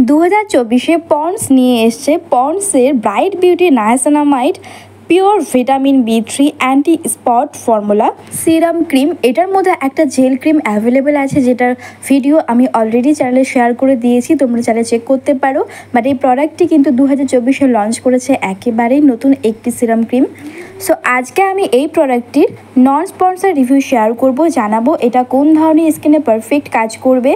2024-এ Pond's নিয়ে এসছে পন্ডসের bright beauty niacinamide pure vitamin B3 anti spot formula serum cream. এটার মধ্যে একটা জেল ক্রিম অ্যাভেলেবেল আছে, যেটার ভিডিও আমি অলরেডি চ্যানেলে শেয়ার করে দিয়েছি, তোমরা চ্যানেলে চেক করতে পারো। বাট এই প্রোডাক্টটি কিন্তু 2024-এ লঞ্চ করেছে একেবারেই নতুন একটি সিরাম ক্রিম। সো আজকে আমি এই প্রোডাক্টটির নন স্পন্সর রিভিউ শেয়ার করব, জানাবো এটা কোন ধরনের স্কিনে পারফেক্ট কাজ করবে,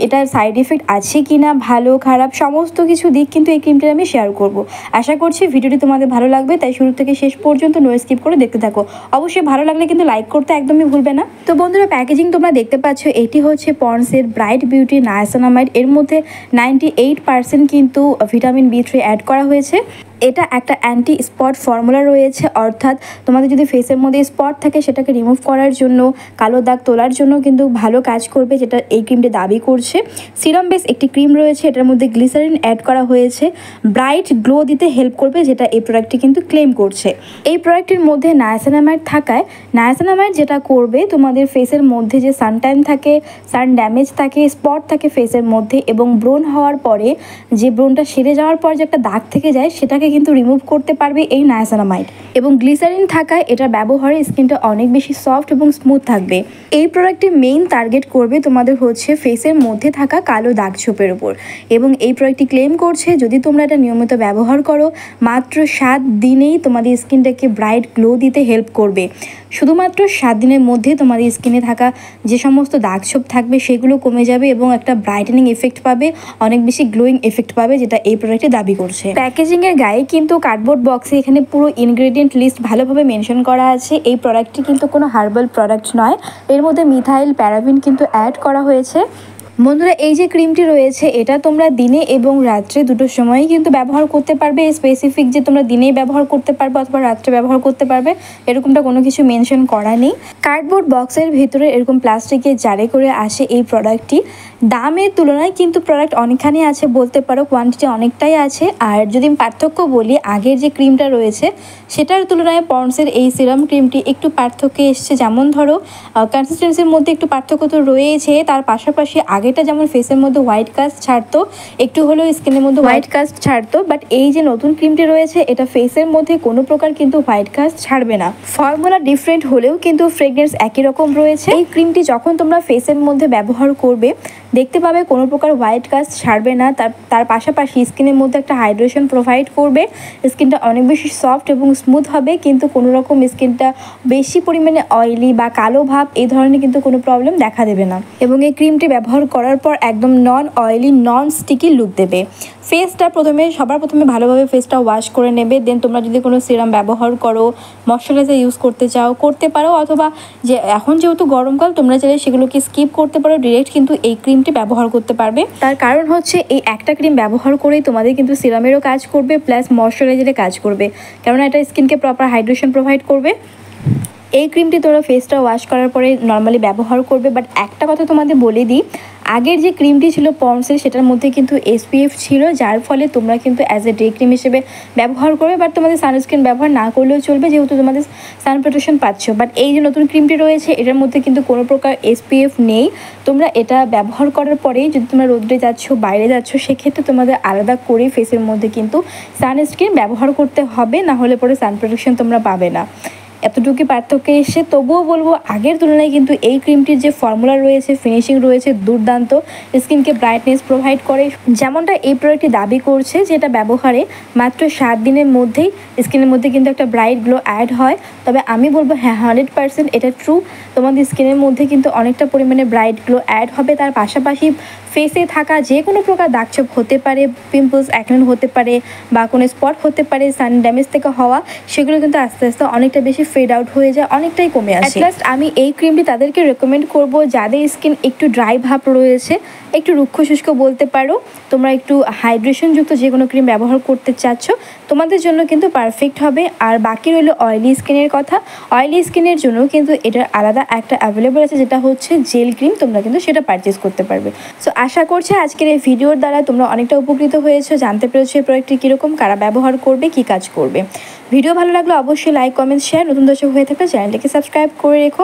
এটার সাইড এফেক্ট আছে কি না, ভালো খারাপ সমস্ত কিছু দিক কিন্তু এই ক্রিমটার আমি শেয়ার করব। আশা করছি ভিডিওটি তোমাদের ভালো লাগবে, তাই শুরু থেকে শেষ পর্যন্ত নো স্কিপ করে দেখতে থাকো। অবশ্যই ভালো লাগলে কিন্তু লাইক করতে একদমই ভুলবে না। তো বন্ধুরা, প্যাকেজিং তোমরা দেখতে পাচ্ছ, এটি হচ্ছে পন্ডসের ব্রাইট বিউটি নায়াসিনামাইড। এর মধ্যে 98% কিন্তু ভিটামিন B3 অ্যাড করা হয়েছে। এটা একটা অ্যান্টি স্পট ফর্মুলা রয়েছে, অর্থাৎ তোমাদের যদি ফেসের মধ্যে স্পট থাকে সেটাকে রিমুভ করার জন্য, কালো দাগ তোলার জন্য কিন্তু ভালো কাজ করবে, যেটা এই ক্রিমটি দাবি করছে। সিরাম বেস একটি ক্রিম রয়েছে, এটার মধ্যে গ্লিসারিন অ্যাড করা হয়েছে, ব্রাইট গ্লো দিতে হেল্প করবে, যেটা এই প্রোডাক্টটি কিন্তু ক্লেম করছে। এই প্রোডাক্টের মধ্যে নায়াসিনামাইড থাকায় নায়াসিনামাইড যেটা করবে, তোমাদের ফেসের মধ্যে যে সানট্যান থাকে, সান ড্যামেজ থাকে, স্পট থাকে ফেসের মধ্যে, এবং ব্রণ হওয়ার পরে যে ব্রণটা সেরে যাওয়ার পর যে একটা দাগ থেকে যায় সেটাকে কিন্তু রিমুভ করতে পারবে এই নায়াসিনামাইড। এবং গ্লিসারিন থাকায় এটা ব্যবহারে স্কিনটা অনেক বেশি সফট এবং স্মুথ থাকবে। এই প্রোডাক্টটি মেইন টার্গেট করবে তোমাদের হচ্ছে ফেসের মধ্যে থাকা কালো দাগ ছোপের উপর। এবং এই প্রোডাক্টটি ক্লেম করছে যদি তোমরা এটা নিয়মিত ব্যবহার করো, মাত্র 7 দিনেই তোমাদের স্কিনটাকে ব্রাইট গ্লো দিতে হেল্প করবে। শুধুমাত্র 7 দিনের মধ্যে তোমাদের স্কিনে থাকা যে সমস্ত দাগ ছোপ থাকবে সেগুলো কমে যাবে এবং একটা ব্রাইটেনিং এফেক্ট পাবে, অনেক বেশি গ্লোয়িং এফেক্ট পাবে, যেটা এই প্রোডাক্টটি দাবি করছে। প্যাকেজিংয়ের গায়ে কিন্তু কার্ডবোর্ড বক্সে এখানে পুরো ইনগ্রেডিয়েন্ট লিস্ট ভালোভাবে মেনশন করা আছে। এই প্রোডাক্টটি কিন্তু কোনো হার্বাল প্রোডাক্ট নয়, এর মধ্যে মিথাইল প্যারাবিন কিন্তু অ্যাড করা হয়েছে। বন্ধুরা, এই যে ক্রিমটি রয়েছে এটা তোমরা দিনে এবং রাত্রে দুটোর সময়ই কিন্তু ব্যবহার করতে পারবে। স্পেসিফিক যে তোমরা দিনেই ব্যবহার করতে পারবে অথবা রাত্রে ব্যবহার করতে পারবে এরকমটা কোনো কিছু মেনশন করা নেই। কার্ডবোর্ড বক্সের ভিতরে এরকম প্লাস্টিকের জারে করে আসে এই প্রোডাক্টটি। দামের তুলনায় কিন্তু প্রোডাক্ট অনেকখানি আছে বলতে পারো, কোয়ান্টিটি অনেকটাই আছে। আর যদি আমি পার্থক্য বলি, আগের যে ক্রিমটা রয়েছে সেটার তুলনায় পন্ডসের এই সিরাম ক্রিমটি একটু পার্থক্য এসছে। যেমন ধরো কনসিস্টেন্সির মধ্যে একটু পার্থক্য তো রয়েছে, তার পাশাপাশি আগেটা যেমন ফেসের মধ্যে হোয়াইট কাস্ট ছাড়তো, একটু হলেও স্কিনের মধ্যে হোয়াইট কাস্ট ছাড়তো, বাট এই যে নতুন ক্রিমটি রয়েছে এটা ফেসের মধ্যে কোনো প্রকার কিন্তু হোয়াইট কাস্ট ছাড়বে না। ফর্মুলা ডিফারেন্ট হলেও কিন্তু ফ্রেগরেন্স একই রকম রয়েছে। এই ক্রিমটি যখন তোমরা ফেসের মধ্যে ব্যবহার করবে দেখতে পাবে কোনো প্রকার হোয়াইট কাস্ট ছাড়বে না, তার পাশাপাশি স্কিনের মধ্যে একটা হাইড্রেশন প্রোভাইড করবে, স্কিনটা অনেক বেশি সফট এবং স্মুথ হবে, কিন্তু কোনো রকম স্কিনটা বেশি পরিমাণে অয়েলি বা কালো ভাব এই ধরনের কিন্তু কোনো প্রবলেম দেখা দেবে না। এবং এই ক্রিমটি ব্যবহার করার পর একদম নন অয়েলি নন স্টিকি লুক দেবে। সবার প্রথমে ভালোভাবে ফেসটা ওয়াশ করে নেবে। দেন তোমরা যদি কোনো সিরাম ব্যবহার করো, ময়শ্চারাইজার ইউজ করতে চাও করতে পারো, অথবা যে এখন যেহেতু গরমকাল তোমরা চাইলে সেগুলোকে স্কিপ করতে পারো, ডিরেক্ট কিন্তু এই ক্রিমটি ব্যবহার করতে পারবে। তার কারণ হচ্ছে এই একটা ক্রিম ব্যবহার করেই তোমাদের কিন্তু সিরামেরও কাজ করবে প্লাস ময়শ্চারাইজারের কাজ করবে, কেননা এটা স্কিনকে প্রপার হাইড্রেশন প্রোভাইড করবে। এই ক্রিমটি তোমরা ফেসটা ওয়াশ করার পরে নর্মালি ব্যবহার করবে। বাট একটা কথা তোমাদের বলে দিই, আগের যে ক্রিমটি ছিল পন্ডসের সেটার মধ্যে কিন্তু SPF ছিল, যার ফলে তোমরা কিন্তু অ্যাজ এ ডে ক্রিম হিসেবে ব্যবহার করবে। বাট তোমাদের সানস্ক্রিন ব্যবহার না করলেও চলবে, যেহেতু তোমাদের সান প্রোটেকশন পাচ্ছ। বাট এই যে নতুন ক্রিমটি রয়েছে এটার মধ্যে কিন্তু কোনো প্রকার SPF নেই। তোমরা এটা ব্যবহার করার পরেই যদি তোমরা রোদে যাচ্ছ, বাইরে যাচ্ছ, সেক্ষেত্রে তোমাদের আলাদা করে ফেসের মধ্যে কিন্তু সানস্ক্রিন ব্যবহার করতে হবে, না হলে পরে সান প্রোটেকশন তোমরা পাবে না। এতটুকু পার্থক্য এসে তবুও বলবো আগের তুলনায় কিন্তু এই ক্রিমটির যে ফর্মুলা রয়েছে, ফিনিশিং রয়েছে দুর্দান্ত, স্কিনকে ব্রাইটনেস প্রোভাইড করে, যেমনটা এই প্রোডাক্টটি দাবি করছে, যেটা ব্যবহারে মাত্র 7 দিনের মধ্যেই স্কিনের মধ্যে কিন্তু একটা ব্রাইট গ্লো অ্যাড হয়। তবে আমি বলবো হ্যাঁ, 100% এটা ট্রু, তোমাদের স্কিনের মধ্যে কিন্তু অনেকটা পরিমাণে ব্রাইট গ্লো অ্যাড হবে। তার পাশাপাশি ফেসে থাকা যে কোনো প্রকার দাগছোপ হতে পারে, পিম্পলস, অ্যাকনে হতে পারে, বা কোনো স্পট হতে পারে সান ড্যামেজ থেকে হওয়া, সেগুলো কিন্তু আস্তে আস্তে অনেকটা বেশি ফেড আউট হয়ে যায়, অনেকটাই কমে আসে। অ্যাট আমি এই ক্রিমটি তাদেরকে রেকমেন্ড করব যাদের স্কিন একটু ড্রাই ভাব রয়েছে, একটু রুক্ষ শুষ্ক বলতে পারো, তোমরা একটু হাইড্রেশনযুক্ত যে কোনো ক্রিম ব্যবহার করতে চাচ্ছ তোমাদের জন্য কিন্তু পারফেক্ট হবে। আর বাকি রইল অয়েলি স্কিনের কথা। অয়েলি স্কিনের জন্য কিন্তু এটার আলাদা একটা অ্যাভেলেবল আছে, যেটা হচ্ছে জেল ক্রিম, তোমরা কিন্তু সেটা পারচেস করতে পারবে। সো আশা করছি আজকের এই ভিডিওর দ্বারা তোমরা অনেকটা উপকৃত হয়েছো, জানতে পেরেছো এই প্রোডাক্টটি কীরকম, কারা ব্যবহার করবে, কী কাজ করবে। ভিডিও ভালো লাগলে অবশ্যই লাইক, কমেন্ট, শেয়ার। নতুন দর্শক হয়ে থাকলে চ্যানেলটিকে সাবস্ক্রাইব করে রেখো।